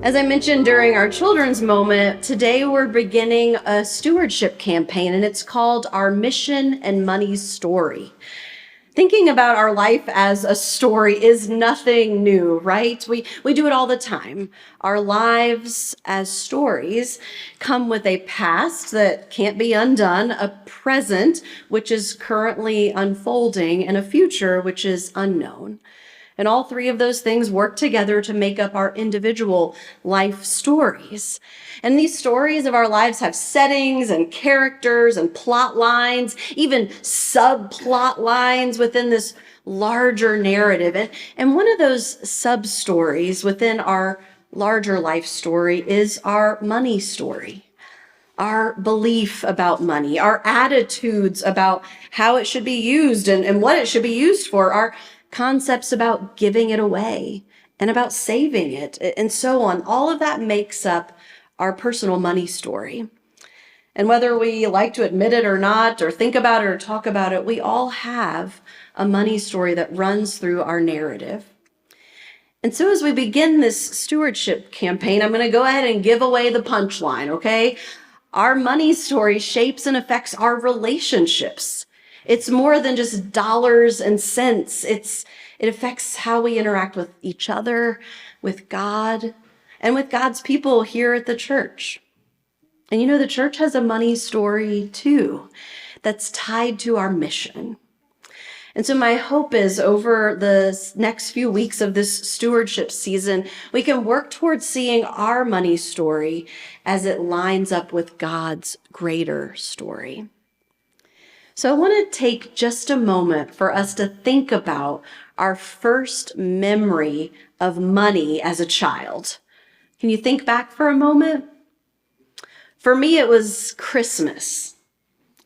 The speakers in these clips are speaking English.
As I mentioned during our children's moment, today we're beginning a stewardship campaign, and it's called Our Mission and Money Story. Thinking about our life as a story is nothing new, right? We do it all the time. Our lives as stories come with a past that can't be undone, a present which is currently unfolding, and a future which is unknown. And all three of those things work together to make up our individual life stories. And these stories of our lives have settings and characters and plot lines, even subplot lines within this larger narrative. And one of those sub-stories within our larger life story is our money story. Our belief about money, our attitudes about how it should be used and what it should be used for, our concepts about giving it away and about saving it and so on. All of that makes up our personal money story. And whether we like to admit it or not, or think about it or talk about it, we all have a money story that runs through our narrative. And so as we begin this stewardship campaign, I'm going to go ahead and give away the punchline, okay? Our money story shapes and affects our relationships. It's more than just dollars and cents. It affects how we interact with each other, with God, and with God's people here at the church. And you know, the church has a money story too that's tied to our mission. And so my hope is over the next few weeks of this stewardship season, we can work towards seeing our money story as it lines up with God's greater story. So I want to take just a moment for us to think about our first memory of money as a child. Can you think back for a moment? For me, it was Christmas.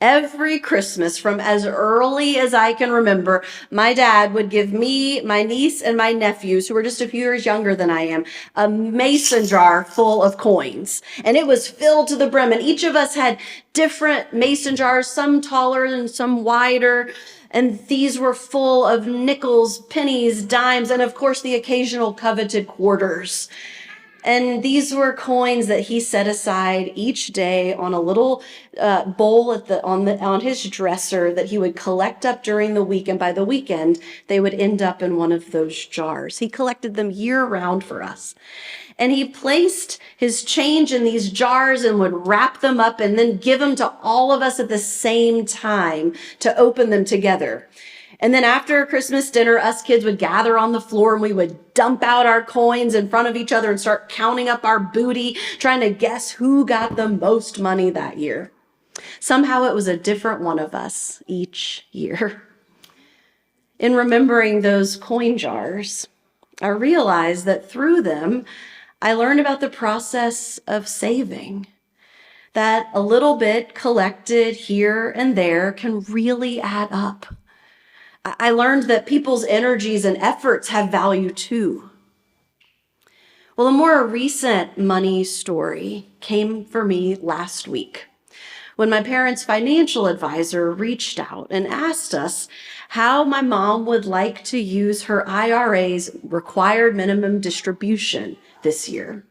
Every Christmas, from as early as I can remember, my dad would give me, my niece, and my nephews, who were just a few years younger than I am, a mason jar full of coins. And it was filled to the brim. And each of us had different mason jars, some taller and some wider. And these were full of nickels, pennies, dimes, and of course the occasional coveted quarters. And these were coins that he set aside each day on a little bowl on his dresser that he would collect up during the week. And by the weekend, they would end up in one of those jars. He collected them year round for us. And he placed his change in these jars and would wrap them up and then give them to all of us at the same time to open them together. And then after Christmas dinner, us kids would gather on the floor and we would dump out our coins in front of each other and start counting up our booty, trying to guess who got the most money that year. Somehow it was a different one of us each year. In remembering those coin jars, I realized that through them, I learned about the process of saving. That a little bit collected here and there can really add up. I learned that people's energies and efforts have value too. Well, a more recent money story came for me last week when my parents' financial advisor reached out and asked us how my mom would like to use her IRA's required minimum distribution this year.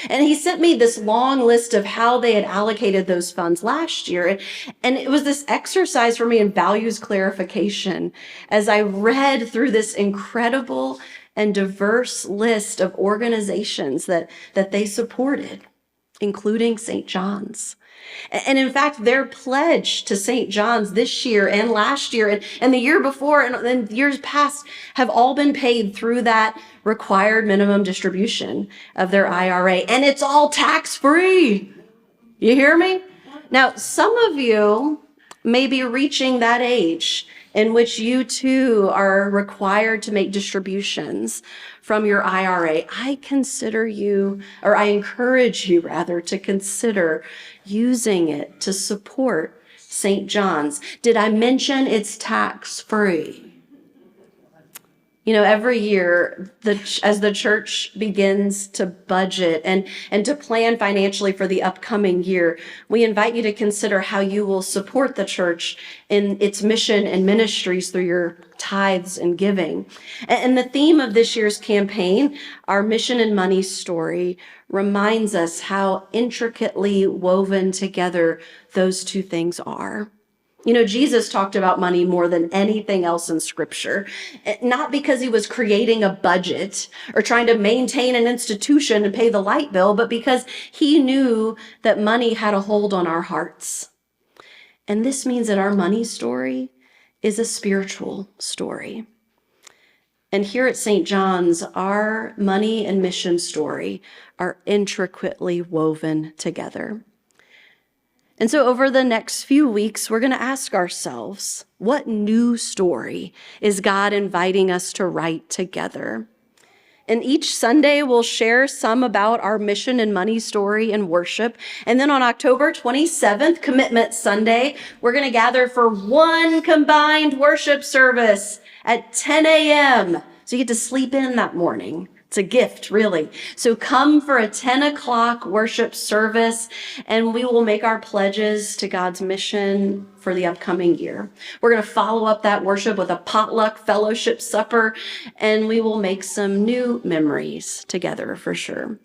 And he sent me this long list of how they had allocated those funds last year. And it was this exercise for me in values clarification as I read through this incredible and diverse list of organizations that they supported, including St. John's. And in fact, their pledge to St. John's this year and last year and the year before and years past have all been paid through that required minimum distribution of their IRA. And it's all tax-free. You hear me? Now, some of you may be reaching that age in which you too are required to make distributions from your IRA. I encourage you rather to consider using it to support St. John's. Did I mention it's tax-free? Every year, as the church begins to budget and to plan financially for the upcoming year, we invite you to consider how you will support the church in its mission and ministries through your tithes and giving. And the theme of this year's campaign, our Mission and Money Story, reminds us how intricately woven together those two things are. Jesus talked about money more than anything else in Scripture, not because he was creating a budget or trying to maintain an institution and pay the light bill, but because he knew that money had a hold on our hearts. And this means that our money story is a spiritual story. And here at St. John's, our money and mission story are intricately woven together. And so over the next few weeks, we're going to ask ourselves, what new story is God inviting us to write together? And each Sunday, we'll share some about our mission and money story in worship. And then on October 27th, Commitment Sunday, we're going to gather for one combined worship service at 10 a.m. So you get to sleep in that morning. It's a gift, really. So come for a 10 o'clock worship service, and we will make our pledges to God's mission for the upcoming year. We're going to follow up that worship with a potluck fellowship supper, and we will make some new memories together for sure.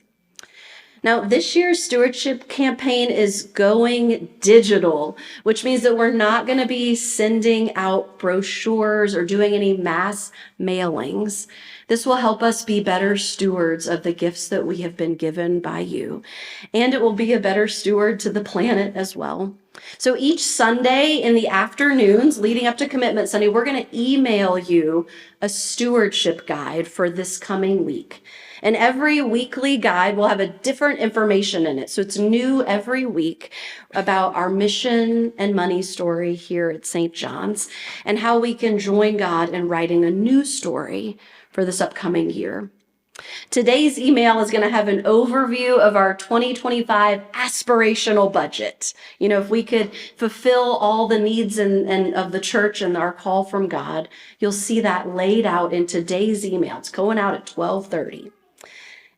Now, this year's stewardship campaign is going digital, which means that we're not going to be sending out brochures or doing any mass mailings. This will help us be better stewards of the gifts that we have been given by you. And it will be a better steward to the planet as well. So each Sunday in the afternoons leading up to Commitment Sunday, we're going to email you a stewardship guide for this coming week. And every weekly guide will have a different information in it. So it's new every week about our mission and money story here at St. John's and how we can join God in writing a new story for this upcoming year. Today's email is going to have an overview of our 2025 aspirational budget. If we could fulfill all the needs and of the church and our call from God, you'll see that laid out in today's email. It's going out at 12:30.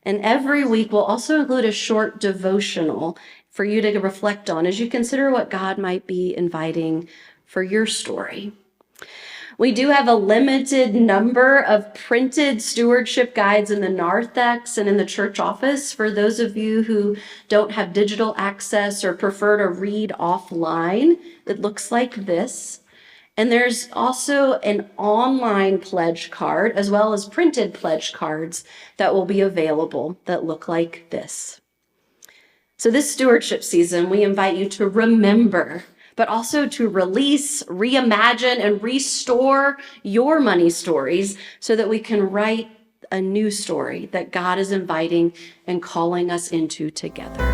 And every week we'll also include a short devotional for you to reflect on as you consider what God might be inviting for your story. We do have a limited number of printed stewardship guides in the narthex and in the church office for those of you who don't have digital access or prefer to read offline. It looks like this. And there's also an online pledge card as well as printed pledge cards that will be available that look like this. So this stewardship season, we invite you to remember, but also to release, reimagine, and restore your money stories so that we can write a new story that God is inviting and calling us into together.